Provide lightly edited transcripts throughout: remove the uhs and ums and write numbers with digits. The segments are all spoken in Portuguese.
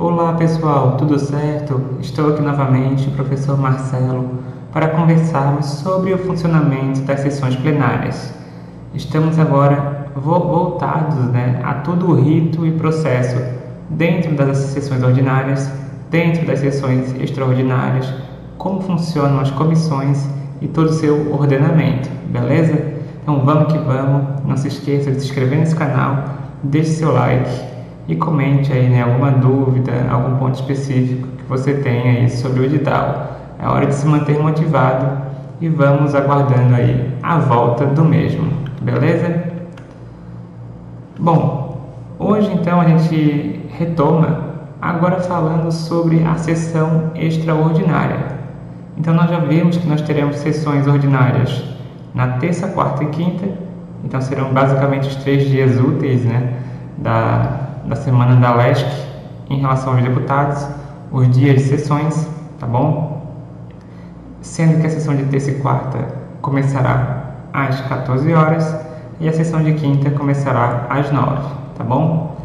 Olá pessoal, tudo certo? Estou aqui novamente, professor Marcelo, para conversarmos sobre o funcionamento das sessões plenárias. Estamos agora voltados a todo o rito e processo dentro das sessões ordinárias, dentro das sessões extraordinárias, como funcionam as comissões e todo o seu ordenamento, beleza? Então vamos que vamos, não se esqueça de se inscrever nesse canal, deixe seu like e comente aí alguma dúvida, algum ponto específico que você tenha aí sobre o edital. É hora de se manter motivado e vamos aguardando aí a volta do mesmo, beleza? Bom, hoje então a gente retoma agora falando sobre a sessão extraordinária. Então nós já vimos que nós teremos sessões ordinárias na terça, quarta e quinta, então serão basicamente os 3 dias úteis da semana da LESC em relação aos deputados, os dias de sessões, tá bom? Sendo que a sessão de terça e quarta começará às 14 horas e a sessão de quinta começará às 9, tá bom?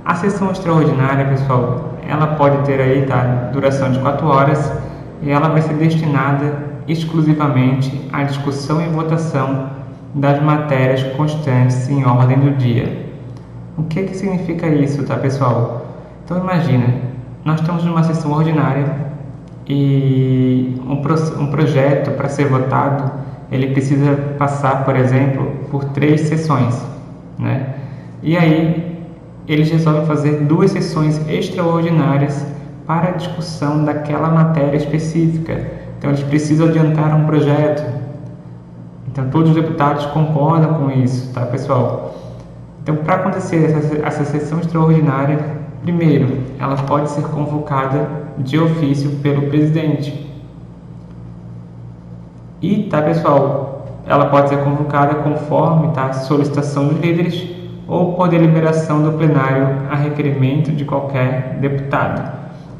A sessão extraordinária, pessoal, ela pode ter aí duração de 4 horas e ela vai ser destinada exclusivamente à discussão e votação das matérias constantes em ordem do dia. O que significa isso, tá, pessoal? Então imagina, nós estamos numa sessão ordinária e um projeto para ser votado, ele precisa passar, por exemplo, por 3 sessões, né? E aí eles resolvem fazer 2 sessões extraordinárias para a discussão daquela matéria específica. Então eles precisam adiantar um projeto. Então todos os deputados concordam com isso, tá, pessoal? Então, para acontecer essa sessão extraordinária, primeiro, ela pode ser convocada de ofício pelo presidente. E, tá, pessoal, ela pode ser convocada conforme solicitação dos líderes ou por deliberação do plenário a requerimento de qualquer deputado.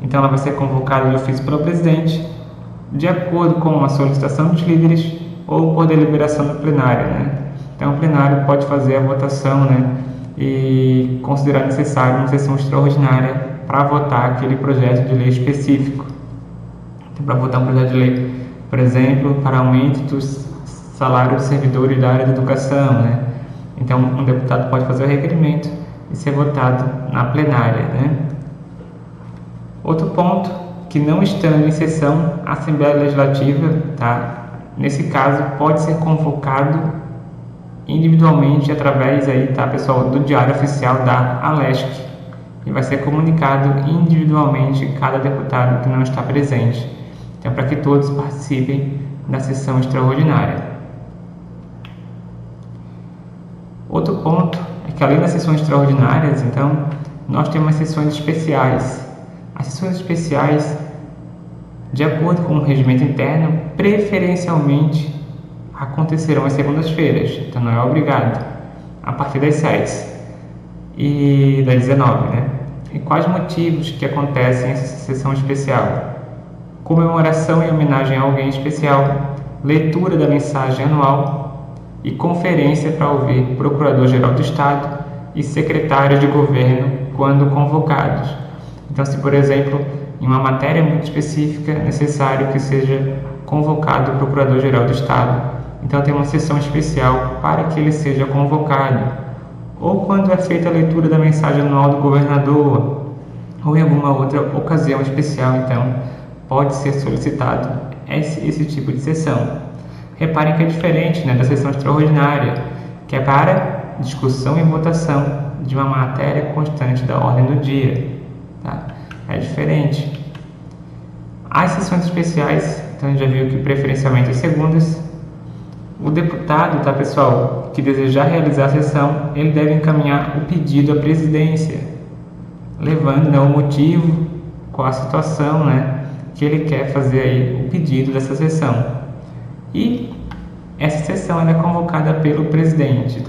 Então, ela vai ser convocada de ofício pelo presidente, de acordo com a solicitação dos líderes ou por deliberação do plenário, né? Então, o plenário pode fazer a votação, e considerar necessário uma sessão extraordinária para votar aquele projeto de lei específico. Então, para votar um projeto de lei, por exemplo, para aumento dos salários dos servidores da área da educação, Então, um deputado pode fazer o requerimento e ser votado na plenária, Outro ponto, que não estando em sessão, a Assembleia Legislativa, nesse caso, pode ser convocado individualmente através pessoal, do Diário Oficial da ALESC, e vai ser comunicado individualmente cada deputado que não está presente, então para que todos participem da sessão extraordinária. Outro ponto é que além das sessões extraordinárias, então, nós temos sessões especiais. As sessões especiais, de acordo com o regimento interno, preferencialmente acontecerão às segundas-feiras, então não é obrigado, a partir das 7 e das 19, E quais motivos que acontecem essa sessão especial? Comemoração e homenagem a alguém especial, leitura da mensagem anual e conferência para ouvir Procurador-Geral do Estado e secretários de governo quando convocados. Então, se por exemplo, em uma matéria muito específica, é necessário que seja convocado o Procurador-Geral do Estado, então tem uma sessão especial para que ele seja convocado. Ou quando é feita a leitura da mensagem anual do governador, ou em alguma outra ocasião especial, então pode ser solicitado esse tipo de sessão. Reparem que é diferente da sessão extraordinária, que é para discussão e votação de uma matéria constante da ordem do dia. É diferente. As sessões especiais, então a gente já viu que preferencialmente as segundas. O deputado, pessoal, que desejar realizar a sessão, ele deve encaminhar o pedido à presidência, levando o motivo, qual a situação, que ele quer fazer aí o pedido dessa sessão. E essa sessão é convocada pelo presidente,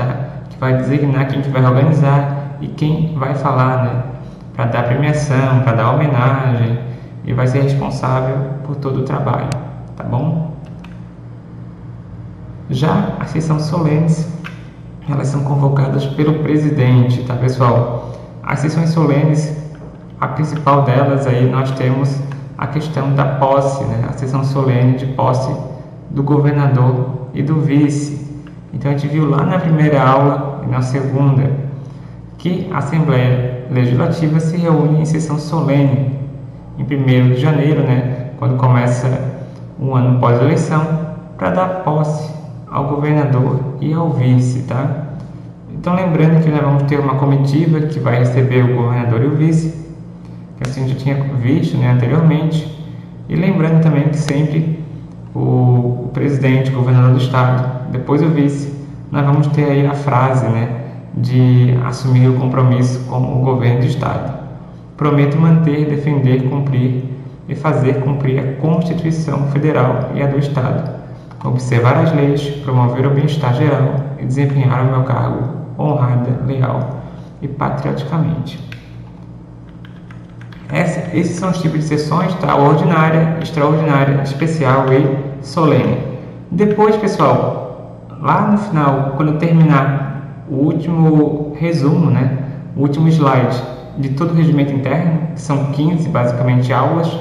que vai designar quem que vai organizar e quem vai falar, para dar premiação, para dar homenagem, e vai ser responsável por todo o trabalho, tá bom? Já as sessões solenes, elas são convocadas pelo presidente, pessoal? As sessões solenes, a principal delas aí nós temos a questão da posse, né? A sessão solene de posse do governador e do vice. Então a gente viu lá na primeira aula e na segunda que a Assembleia Legislativa se reúne em sessão solene em 1º de janeiro, né? Quando começa um ano pós-eleição, para dar posse ao governador e ao vice, tá? Então lembrando que nós vamos ter uma comitiva que vai receber o governador e o vice, que assim já tinha visto, né, anteriormente, e lembrando também que sempre o presidente, o governador do estado, depois o vice, nós vamos ter aí a frase, né, de assumir o compromisso com o governo do estado. Prometo manter, defender, cumprir e fazer cumprir a Constituição Federal e a do estado, observar as leis, promover o bem-estar geral e desempenhar o meu cargo honrada, leal e patrioticamente. Esses são os tipos de sessões, tá? Ordinária, extraordinária, especial e solene. Depois, pessoal, lá no final, quando eu terminar o último resumo, né? O último slide de todo o regimento interno, que são 15 basicamente aulas,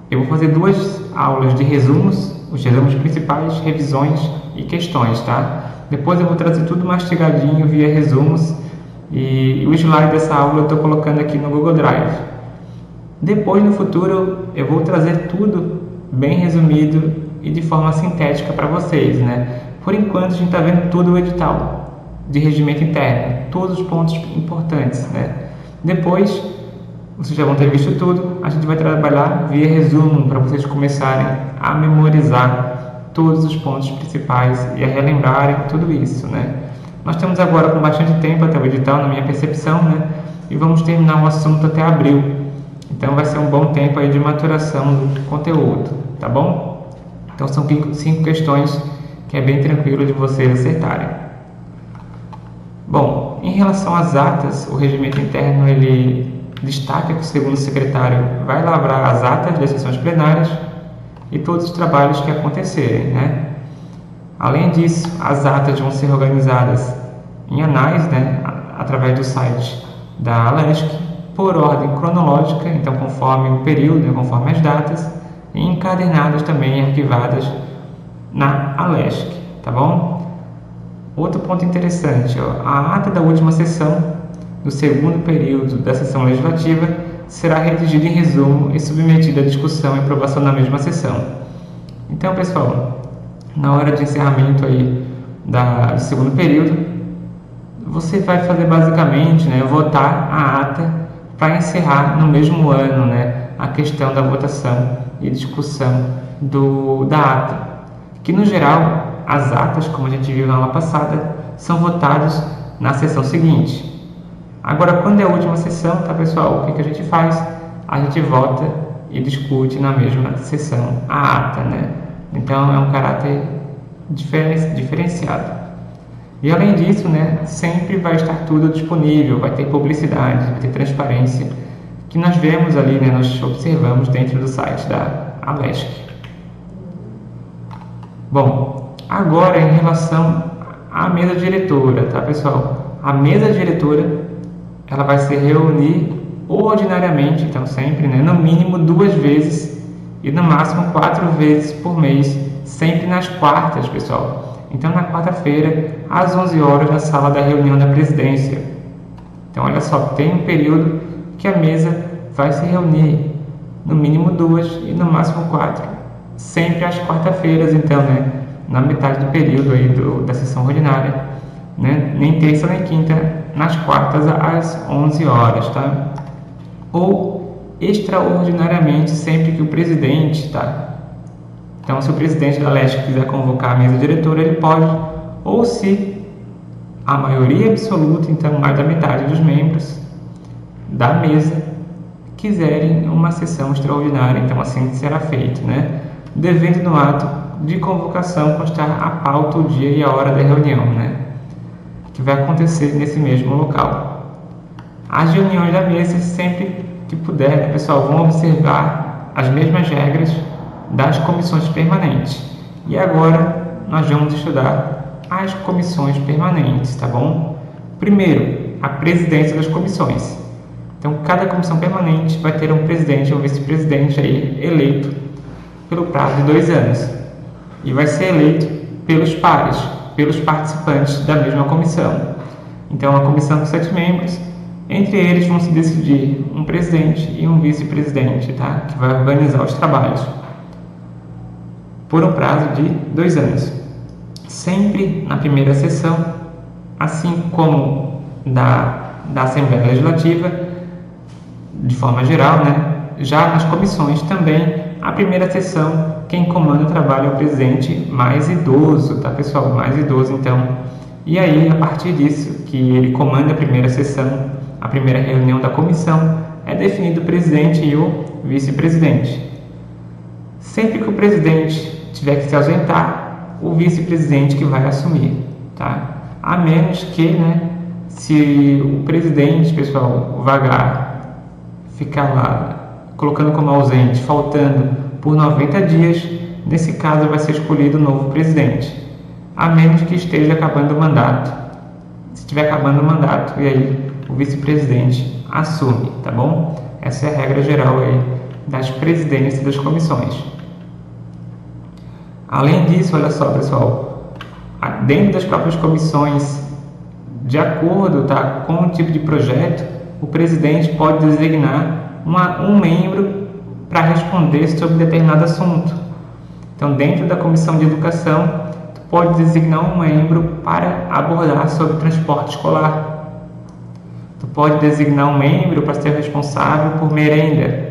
eu vou fazer 2 aulas de resumos, os resumos principais, revisões e questões, tá? Depois eu vou trazer tudo mastigadinho via resumos e o slide dessa aula eu estou colocando aqui no Google Drive. Depois, no futuro, eu vou trazer tudo bem resumido e de forma sintética para vocês, né? Por enquanto, a gente está vendo todo o edital de regimento interno, todos os pontos importantes, né? Depois, vocês já vão ter visto tudo, a gente vai trabalhar via resumo para vocês começarem a memorizar todos os pontos principais e a relembrarem tudo isso, né? Nós estamos agora com bastante tempo até o edital, na minha percepção, né? E vamos terminar o assunto até abril. Então vai ser um bom tempo aí de maturação do conteúdo, tá bom? Então são 5 questões que é bem tranquilo de vocês acertarem. Bom, em relação às atas, o regimento interno ele destaca que o segundo secretário vai lavrar as atas das sessões plenárias e todos os trabalhos que acontecerem, né? Além disso, as atas vão ser organizadas em anais, né, através do site da Alesc, por ordem cronológica, então conforme o período, né, conforme as datas, e encadernadas também, arquivadas na Alesc, tá bom? Outro ponto interessante, ó, a ata da última sessão do segundo período da sessão legislativa será redigida em resumo e submetida à discussão e aprovação na mesma sessão. Então, pessoal, na hora de encerramento aí do segundo período, você vai fazer basicamente, né, votar a ata para encerrar no mesmo ano, né, a questão da votação e discussão da ata. Que no geral, as atas, como a gente viu na aula passada, são votadas na sessão seguinte. Agora, quando é a última sessão, tá, pessoal, o que a gente faz? A gente vota e discute na mesma sessão a ata, né? Então, é um caráter diferenciado. E além disso, né, sempre vai estar tudo disponível, vai ter publicidade, vai ter transparência, que nós vemos ali, né, nós observamos dentro do site da Alesc. Bom, agora em relação à mesa diretora, tá, pessoal? A mesa diretora, ela vai se reunir ordinariamente, então sempre, né, no mínimo 2 vezes e no máximo 4 vezes por mês, sempre nas quartas, pessoal. Então, na quarta-feira, às 11 horas, na sala da reunião da presidência. Então, olha só, tem um período que a mesa vai se reunir, no mínimo 2 e no máximo 4, sempre às quarta-feiras, então, né, na metade do período aí da sessão ordinária, né, nem terça nem quinta, nas quartas às 11 horas, tá? Ou extraordinariamente, sempre que o presidente, tá? Então, se o presidente da Alesc quiser convocar a mesa diretora, ele pode, ou se a maioria absoluta, então mais da metade dos membros da mesa, quiserem uma sessão extraordinária, então assim será feito, né? Devendo no ato de convocação constar a pauta, o dia e a hora da reunião, né? Que vai acontecer nesse mesmo local. As reuniões da mesa, sempre que puder, né, pessoal, vão observar as mesmas regras das comissões permanentes. E agora nós vamos estudar as comissões permanentes, tá bom? Primeiro, a presidência das comissões. Então, cada comissão permanente vai ter um presidente ou vice-presidente aí eleito pelo prazo de 2 anos e vai ser eleito pelos pares, pelos participantes da mesma comissão. Então, uma comissão com 7 membros, entre eles vão se decidir um presidente e um vice-presidente, tá? Que vai organizar os trabalhos por um prazo de 2 anos. Sempre na primeira sessão, assim como da Assembleia Legislativa, de forma geral, né? Já nas comissões também, a primeira sessão, quem comanda o trabalho é o presidente mais idoso, tá, pessoal? Mais idoso, então. E aí, a partir disso, que ele comanda a primeira sessão, a primeira reunião da comissão, é definido o presidente e o vice-presidente. Sempre que o presidente tiver que se ausentar, o vice-presidente que vai assumir, tá? A menos que, né, se o presidente, pessoal, vagar, ficar lá colocando como ausente, faltando por 90 dias, nesse caso vai ser escolhido um novo presidente, a menos que esteja acabando o mandato. Se estiver acabando o mandato, e aí o vice-presidente assume, tá bom? Essa é a regra geral aí das presidências das comissões. Além disso, olha só, pessoal, dentro das próprias comissões, de acordo, tá, com o tipo de projeto, o presidente pode designar um membro para responder sobre determinado assunto. Então, dentro da comissão de educação, tu pode designar um membro para abordar sobre transporte escolar. Tu pode designar um membro para ser responsável por merenda.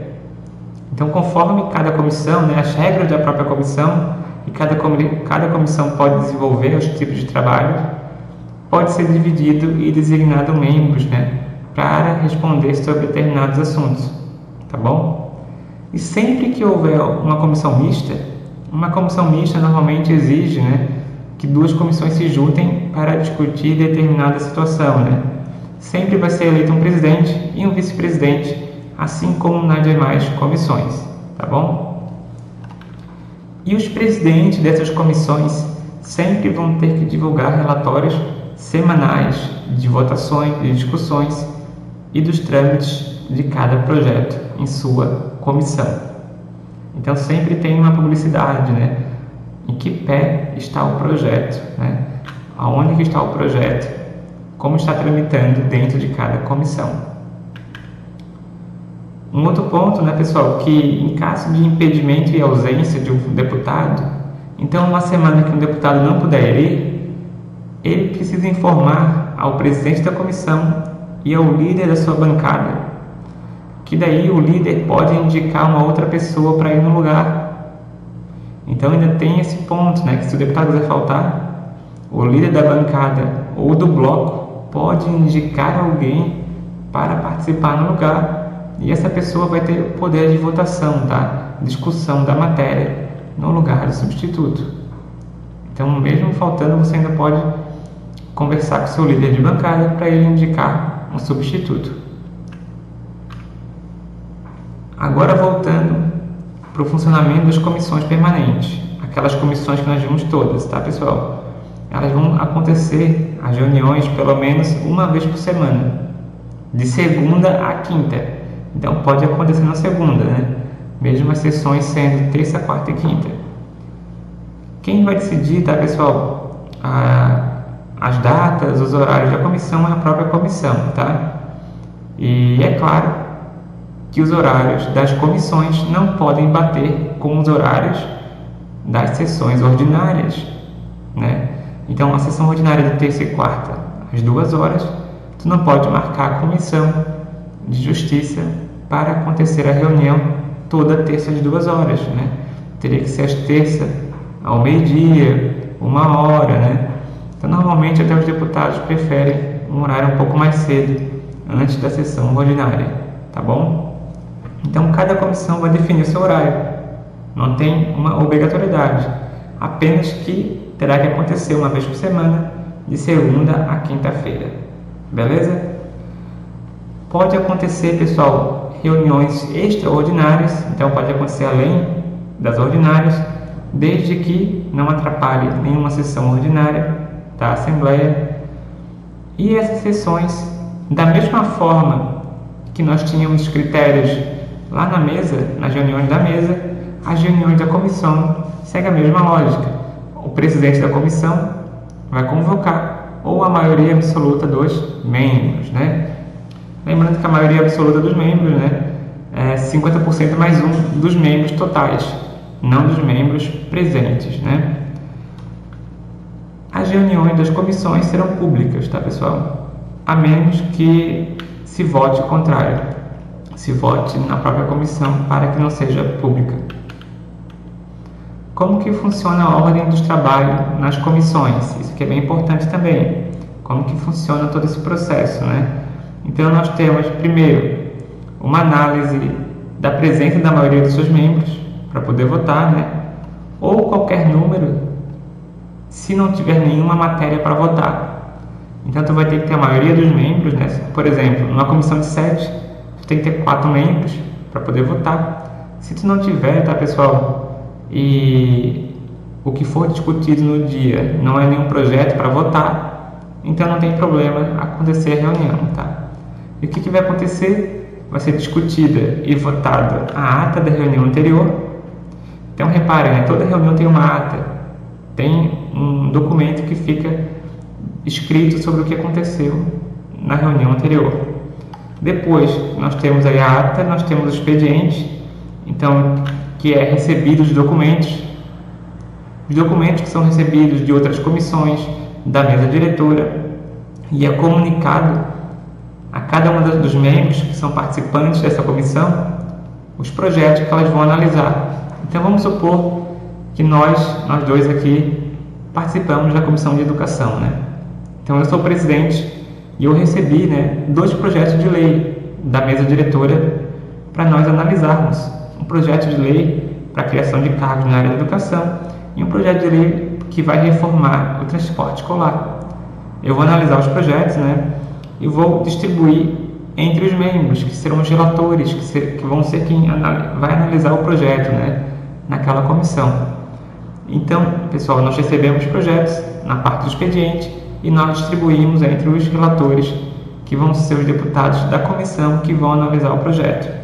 Então, conforme cada comissão, né, as regras da própria comissão, e cada comissão pode desenvolver os tipos de trabalho, pode ser dividido e designado membros, né, para responder sobre determinados assuntos, tá bom? E sempre que houver uma comissão mista normalmente exige, né, que 2 comissões se juntem para discutir determinada situação, né? Sempre vai ser eleito um presidente e um vice-presidente, assim como nas demais comissões, tá bom? E os presidentes dessas comissões sempre vão ter que divulgar relatórios semanais de votações, de discussões e dos trâmites de cada projeto em sua comissão. Então sempre tem uma publicidade, né? Em que pé está o projeto, né? Aonde que está o projeto, como está tramitando dentro de cada comissão. Um outro ponto, né, pessoal, que em caso de impedimento e ausência de um deputado, então uma semana que um deputado não puder ir, ele precisa informar ao presidente da comissão e ao líder da sua bancada, que daí o líder pode indicar uma outra pessoa para ir no lugar. Então ainda tem esse ponto, né, que se o deputado quiser faltar, o líder da bancada ou do bloco pode indicar alguém para participar no lugar, e essa pessoa vai ter o poder de votação, tá? Discussão da matéria no lugar do substituto. Então, mesmo faltando, você ainda pode conversar com o seu líder de bancada para ele indicar um substituto. Agora, voltando para o funcionamento das comissões permanentes, aquelas comissões que nós vimos todas, tá, pessoal? Elas vão acontecer, as reuniões, pelo menos uma vez por semana, de segunda a quinta. Então pode acontecer na segunda, né? Mesmo as sessões sendo terça, quarta e quinta. Quem vai decidir, tá, pessoal, as datas, os horários da comissão é a própria comissão, tá? E é claro que os horários das comissões não podem bater com os horários das sessões ordinárias, né? Então a sessão ordinária de terça e quarta às 2 horas, tu não pode marcar a comissão de justiça para acontecer a reunião toda terça às 2 horas, né? Teria que ser às terças ao meio-dia, 1 hora, né? Então normalmente até os deputados preferem um horário um pouco mais cedo, antes da sessão ordinária, tá bom? Então cada comissão vai definir o seu horário, não tem uma obrigatoriedade, apenas que terá que acontecer uma vez por semana, de segunda a quinta-feira, beleza? Pode acontecer, pessoal, reuniões extraordinárias, então pode acontecer além das ordinárias, desde que não atrapalhe nenhuma sessão ordinária da Assembleia. E essas sessões, da mesma forma que nós tínhamos os critérios lá na mesa, nas reuniões da mesa, as reuniões da comissão seguem a mesma lógica. O presidente da comissão vai convocar ou a maioria absoluta dos membros, né? Lembrando que a maioria absoluta dos membros, né, é 50% mais um dos membros totais, não dos membros presentes, né? As reuniões das comissões serão públicas, tá, pessoal? A menos que se vote contrário, se vote na própria comissão para que não seja pública. Como que funciona a ordem dos trabalhos nas comissões? Isso que é bem importante também. Como que funciona todo esse processo, né? Então nós temos, primeiro, uma análise da presença da maioria dos seus membros para poder votar, né? Ou qualquer número, se não tiver nenhuma matéria para votar. Então tu vai ter que ter a maioria dos membros, né? Por exemplo, numa comissão de 7, tu tem que ter 4 membros para poder votar. Se tu não tiver, tá, pessoal, e o que for discutido no dia não é nenhum projeto para votar, então não tem problema acontecer a reunião, tá? E o que vai acontecer? Vai ser discutida e votada a ata da reunião anterior. Então reparem, né? Toda reunião tem uma ata, tem um documento que fica escrito sobre o que aconteceu na reunião anterior. Depois nós temos aí a ata, nós temos o expediente, então que é recebido os documentos que são recebidos de outras comissões, da mesa diretora, e é comunicado a cada um dos membros que são participantes dessa comissão os projetos que elas vão analisar. Então vamos supor que nós dois aqui participamos da comissão de educação, né? Então eu sou o presidente e eu recebi, né, 2 projetos de lei da mesa diretora para nós analisarmos. Um projeto de lei para a criação de cargos na área da educação e um projeto de lei que vai reformar o transporte escolar. Eu vou analisar os projetos, né, e vou distribuir entre os membros, que serão os relatores, que vão ser quem vai analisar o projeto, né, naquela comissão. Então, pessoal, nós recebemos projetos na parte do expediente e nós distribuímos entre os relatores, que vão ser os deputados da comissão que vão analisar o projeto.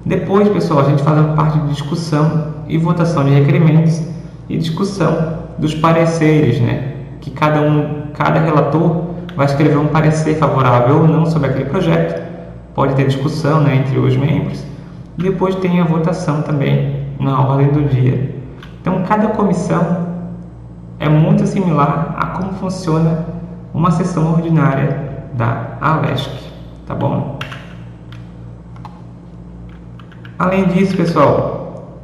Depois, pessoal, a gente faz uma parte de discussão e votação de requerimentos e discussão dos pareceres, né, que cada relator vai escrever um parecer favorável ou não sobre aquele projeto. Pode ter discussão, né, entre os membros. E depois tem a votação também na ordem do dia. Então, cada comissão é muito similar a como funciona uma sessão ordinária da ALESC, tá bom? Além disso, pessoal,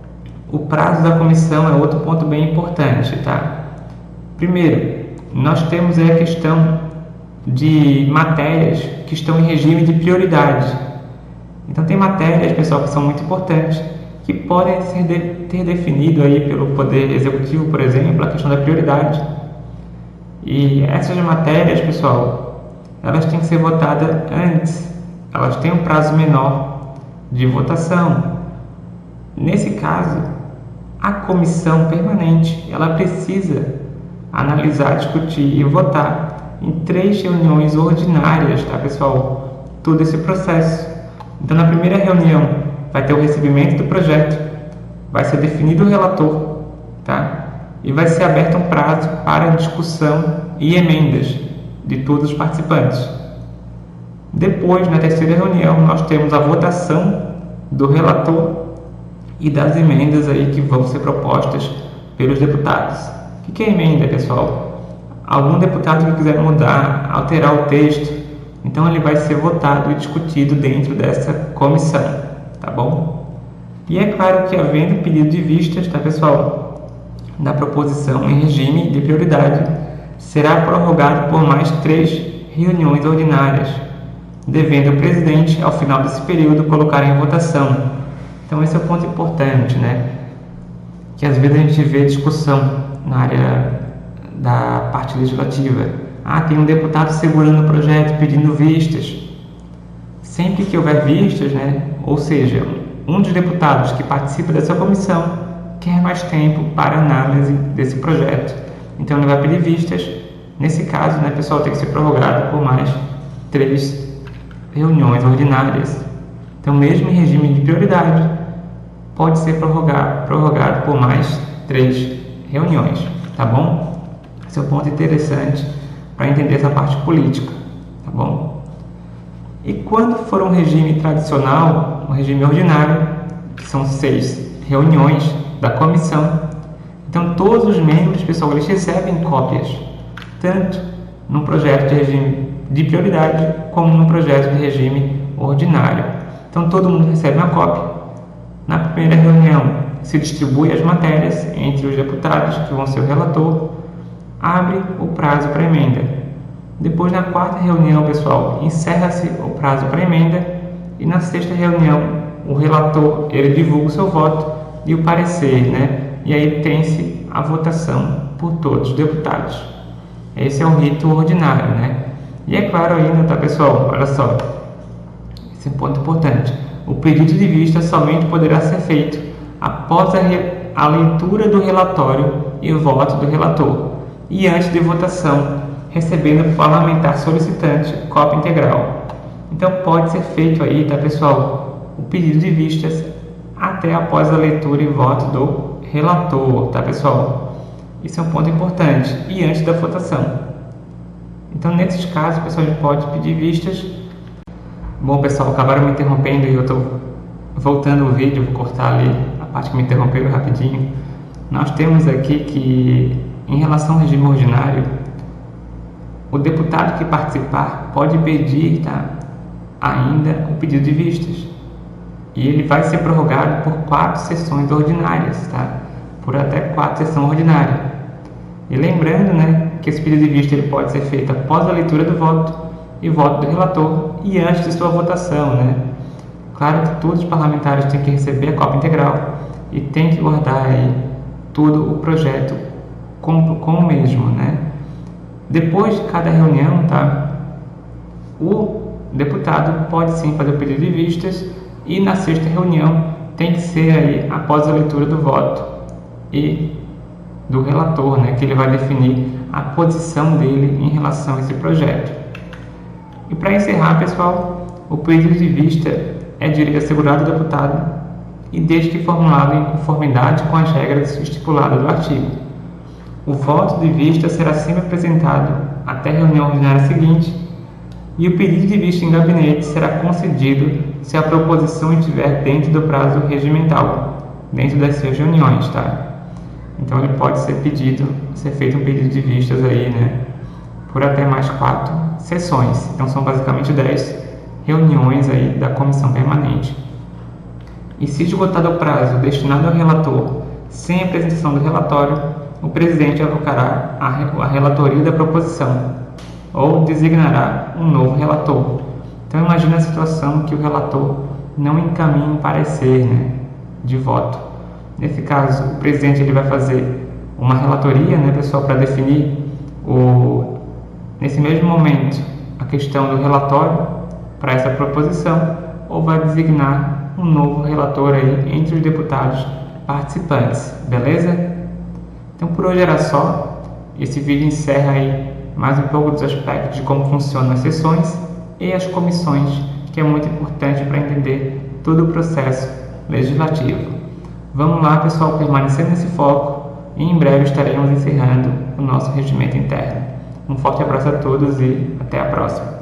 o prazo da comissão é outro ponto bem importante, tá? Primeiro, nós temos aí a questão de matérias que estão em regime de prioridade. Então tem matérias, pessoal, que são muito importantes, que podem ter definido aí pelo Poder Executivo, por exemplo, a questão da prioridade. E essas matérias, pessoal, elas têm que ser votadas antes, elas têm um prazo menor de votação. Nesse caso, a comissão permanente, ela precisa analisar, discutir e votar em 3 reuniões ordinárias, tá, pessoal? Todo esse processo. Então, na primeira reunião, vai ter o recebimento do projeto, vai ser definido o relator, tá? E vai ser aberto um prazo para discussão e emendas de todos os participantes. Depois, na terceira reunião, nós temos a votação do relator e das emendas aí que vão ser propostas pelos deputados. O que é emenda, pessoal? Algum deputado que quiser mudar, alterar o texto, então ele vai ser votado e discutido dentro dessa comissão, tá bom? E é claro que, havendo pedido de vistas, tá, pessoal, da proposição em regime de prioridade, será prorrogado por mais 3 reuniões ordinárias, devendo o presidente, ao final desse período, colocar em votação. Então esse é o ponto importante, né? Que às vezes a gente vê discussão na área da parte legislativa. Tem um deputado segurando o projeto, pedindo vistas. Sempre que houver vistas, né, ou seja, um dos deputados que participa dessa comissão quer mais tempo para análise desse projeto. Então ele vai pedir vistas. Nesse caso, né, pessoal, tem que ser prorrogado por mais 3 reuniões ordinárias. Então, mesmo em regime de prioridade, pode ser prorrogado por mais 3 reuniões, tá bom? Esse é um ponto interessante para entender essa parte política, tá bom? E quando for um regime tradicional, um regime ordinário, que são 6 reuniões da comissão, então todos os membros, pessoal, eles recebem cópias, tanto no projeto de regime de prioridade como no projeto de regime ordinário. Então todo mundo recebe uma cópia. Na primeira reunião se distribui as matérias entre os deputados, que vão ser o relator, abre o prazo para emenda. Depois, na quarta reunião, pessoal, encerra-se o prazo para emenda, e na sexta reunião o relator ele divulga o seu voto e o parecer, né? E aí tem-se a votação por todos os deputados. Esse é o rito ordinário, né? E é claro ainda, tá, pessoal? Olha só, esse é um ponto importante. O pedido de vista somente poderá ser feito após a leitura do relatório e o voto do relator, e antes de votação, recebendo o parlamentar solicitante cópia integral. Então pode ser feito aí, tá, pessoal, o pedido de vistas até após a leitura e voto do relator, tá, pessoal? Isso é um ponto importante, e antes da votação. Então, nesses casos, pessoal, a gente pode pedir vistas. Bom, pessoal, acabaram me interrompendo e eu estou voltando o vídeo, vou cortar ali a parte que me interrompeu rapidinho. Nós temos aqui que, em relação ao regime ordinário, o deputado que participar pode pedir, tá, ainda o pedido de vistas. E ele vai ser prorrogado por 4 sessões ordinárias, tá? Por até 4 sessões ordinárias. E lembrando, né, que esse pedido de vista ele pode ser feito após a leitura do voto e voto do relator e antes de sua votação, né? Claro que todos os parlamentares têm que receber a cópia integral e têm que guardar aí todo o projeto com o mesmo, né? Depois de cada reunião, tá? O deputado pode sim fazer o pedido de vistas, e na sexta reunião tem que ser aí após a leitura do voto e do relator, né, que ele vai definir a posição dele em relação a esse projeto. E para encerrar, pessoal, o pedido de vista é direito assegurado do deputado e desde que formulado em conformidade com as regras estipuladas do artigo. O voto de vista será sempre apresentado até a reunião ordinária seguinte, e o pedido de vista em gabinete será concedido se a proposição estiver dentro do prazo regimental, dentro das 6 reuniões, tá? Então ele pode ser feito um pedido de vistas aí, né, por até mais 4 sessões. Então são basicamente 10 reuniões aí da comissão permanente. E se esgotado o prazo destinado ao relator sem apresentação do relatório, o presidente avocará a relatoria da proposição ou designará um novo relator. Então imagina a situação que o relator não encaminha um parecer, né, de voto. Nesse caso, o presidente ele vai fazer uma relatoria, né, pessoal, para definir nesse mesmo momento a questão do relatório para essa proposição, ou vai designar um novo relator aí entre os deputados participantes, beleza? Então por hoje era só. Esse vídeo encerra aí mais um pouco dos aspectos de como funcionam as sessões e as comissões, que é muito importante para entender todo o processo legislativo. Vamos lá, pessoal, permanecer nesse foco e em breve estaremos encerrando o nosso regimento interno. Um forte abraço a todos e até a próxima.